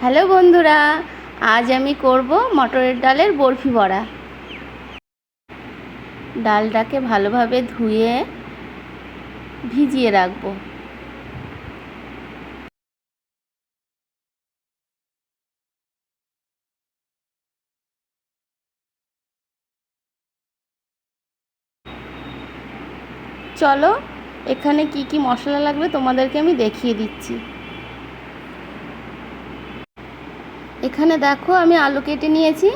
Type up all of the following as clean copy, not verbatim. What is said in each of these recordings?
Hello বন্ধুরা, আজ আমি করব মটরের ডালের বরফি বড়া। ডালটাকে ভালোভাবে ধুয়ে ভিজিয়ে রাখবো। চলো এখানে কি কি মশলা লাগবে তোমাদেরকে আমি দেখিয়ে দিচ্ছি। এখানে দেখো আমি আলু কেটে নিয়েছি।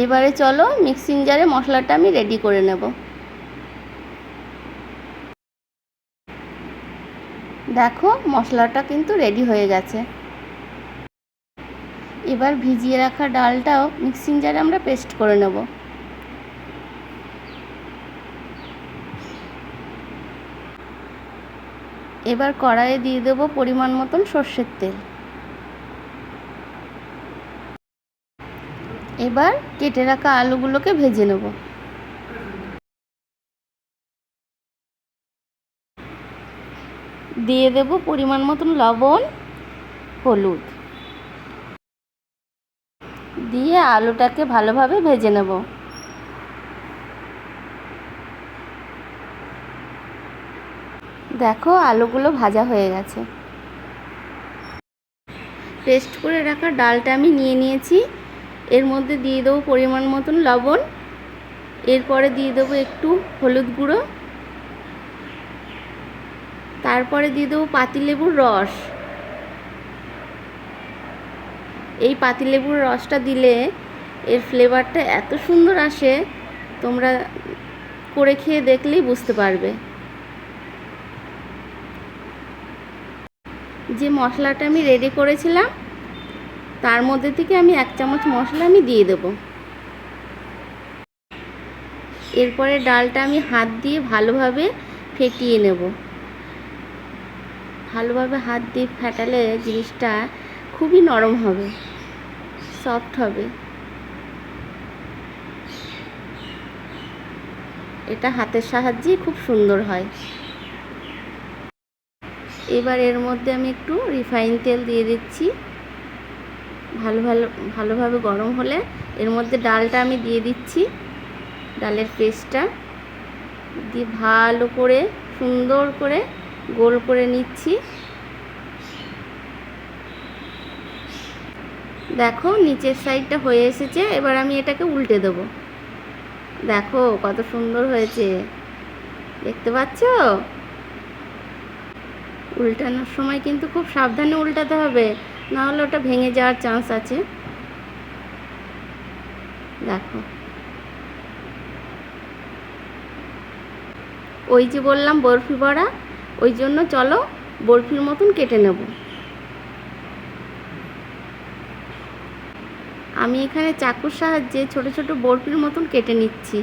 এবারে চলো মিক্সিং জারে মশলাটা আমি রেডি করে নেব। দেখো মশলাটা কিন্তু রেডি হয়ে গেছে। এবার ভিজিয়ে রাখা ডালটাও মিক্সিং জারে আমরা পেস্ট করে নেব। এবার কড়াইয়ে দিয়ে দেবো পরিমাণ মতন সর্ষের তেল। এবার কেটে রাখা আলুগুলোকে ভেজে নেব। দিয়ে দেব পরিমাণ মতন লবণ, হলুদ দিয়ে আলুটাকে ভালোভাবে ভেজে নেব। দেখো আলুগুলো ভাজা হয়ে গেছে। পেস্ট করে রাখা ডালটা আমি নিয়ে নিয়েছি। এর মধ্যে দিয়ে দেবো পরিমাণ মতন লবণ। এরপরে দিয়ে দেবো একটু হলুদ গুঁড়ো। তারপরে দিয়ে দেবো পাতিলেবুর রস। এই পাতিলেবুর রসটা দিলে এর ফ্লেভারটা এত সুন্দর আসে, তোমরা করে খেয়ে দেখলেই বুঝতে পারবে। যে মশলাটা আমি রেডি করেছিলাম তার মধ্যে থেকে আমি 1 চামচ মশলা আমি দিয়ে দেব। এরপরে ডালটা আমি হাত দিয়ে ভালোভাবে ফেটিয়ে নেব। ভালোভাবে হাত দিয়ে ফেটালে জিনিসটা খুবই নরম হবে, সফট হবে। এটা হাতের সাহায্যে খুব সুন্দর হয়। এবার এর মধ্যে আমি একটু রিফাইন তেল দিয়ে দিচ্ছি। ভালোভাবে গরম হলে এর মধ্যে ডালটা আমি দিয়ে দিচ্ছি। ডালের পেস্টটা দিয়ে ভালো করে সুন্দর করে গোল করে নিচ্ছি। দেখো নিচের সাইডটা হয়ে এসেছে। এবার আমি এটাকে উল্টে দেব। দেখো কত সুন্দর হয়েছে, দেখতে পাচ্ছ? উল্টানোর সময় কিন্তু খুব সাবধানে উল্টাতে হবে, না হলে ওটা ভেঙে যাওয়ার চান্স আছে। দেখো ওই যে বললাম বরফি বড়া, ওই জন্য চলো বরফির মতন কেটে নেব। আমি এখানে চাকুর সাহায্যে ছোট ছোট বরফির মতন কেটে নিচ্ছি।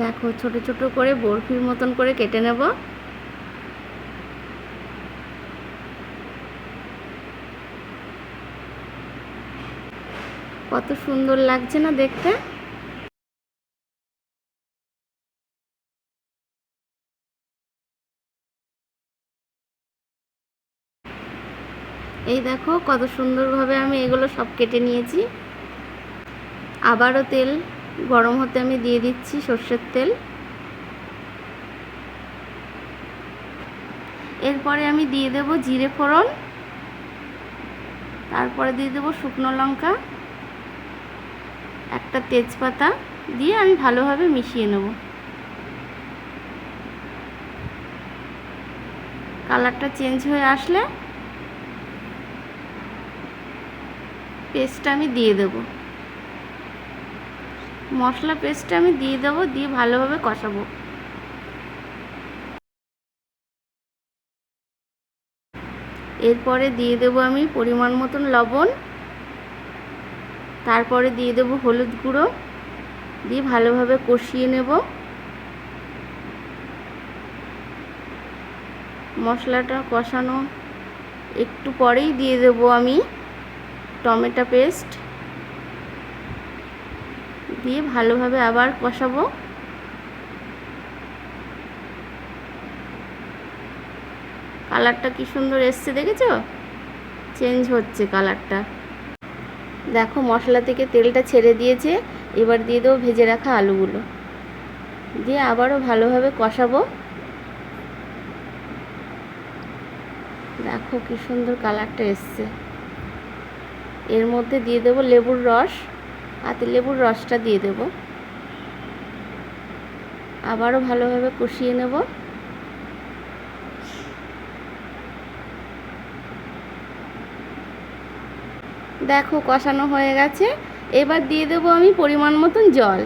দেখো ছোট ছোট করে বরফির মতন করে কেটে নেব। কত সুন্দর লাগছে না দেখতে? এই দেখো কত সুন্দরভাবে আমি এগুলো সব কেটে নিয়েছি। আবারও তেল গরম হতে আমি দিয়ে দিচ্ছি সর্ষের তেল। এরপরে আমি দিয়ে দেব জিরে ফোড়ন, তারপরে দিয়ে দেব শুকনো লঙ্কা, একটা তেজপাতা দিয়ে আমি ভালোভাবে মিশিয়ে নেব। কালারটা চেঞ্জ হয়ে আসলে পেস্টটা আমি দিয়ে দেব। মশলা পেস্টটা আমি দিয়ে দেবো, দিয়ে ভালোভাবে কষাবো। এরপরে দিয়ে দেবো আমি পরিমাণ মতন লবণ, তারপরে দিয়ে দেবো হলুদ গুঁড়ো, দিয়ে ভালোভাবে কষিয়ে নেব। মশলাটা কষানো একটু পরেই দিয়ে দেবো আমি টমেটো পেস্ট, দিয়ে ভালোভাবে আবার কষাবো। কালারটা কি সুন্দর এসছে, দেখেছো? চেঞ্জ হচ্ছে কালারটা। দেখো মশলা থেকে তেলটা ছেড়ে দিয়েছে। এবার দিয়ে দেবো ভেজে রাখা আলুগুলো, দিয়ে আবারও ভালোভাবে কষাবো। দেখো কি সুন্দর কালারটা এসছে। এর মধ্যে দিয়ে দেবো লেবুর রস, হাতে লেবুর রসটা দিয়ে দেবো। আবারও ভালোভাবে কষিয়ে নেব। দেখো কষানো হয়ে গেছে। এবার দিয়ে দেবো আমি পরিমাণ মতন জল।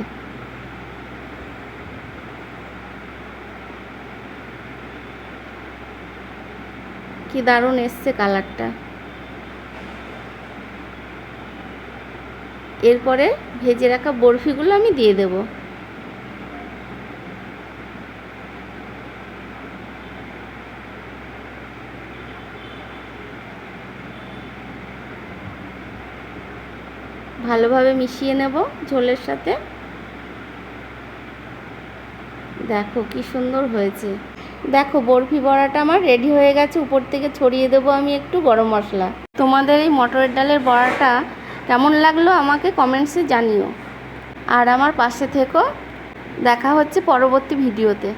কি দারুণ এসছে কালারটা। এরপরে ভেজে রাখা বরফিগুলো আমি দিয়ে দেব। ভালোভাবে মিশিয়ে নেব ঝোলের সাথে। দেখো কি সুন্দর হয়েছে। দেখো বরফি বড়াটা আমার রেডি হয়ে গেছে। উপর থেকে ছড়িয়ে দেবো আমি একটু গরম মশলা। তোমাদের এই মটরের ডালের বড়াটা কেমন লাগলো আমাকে কমেন্টসে জানিও। আর আমার পাশে থেকো। দেখা হচ্ছে পরবর্তী ভিডিওতে।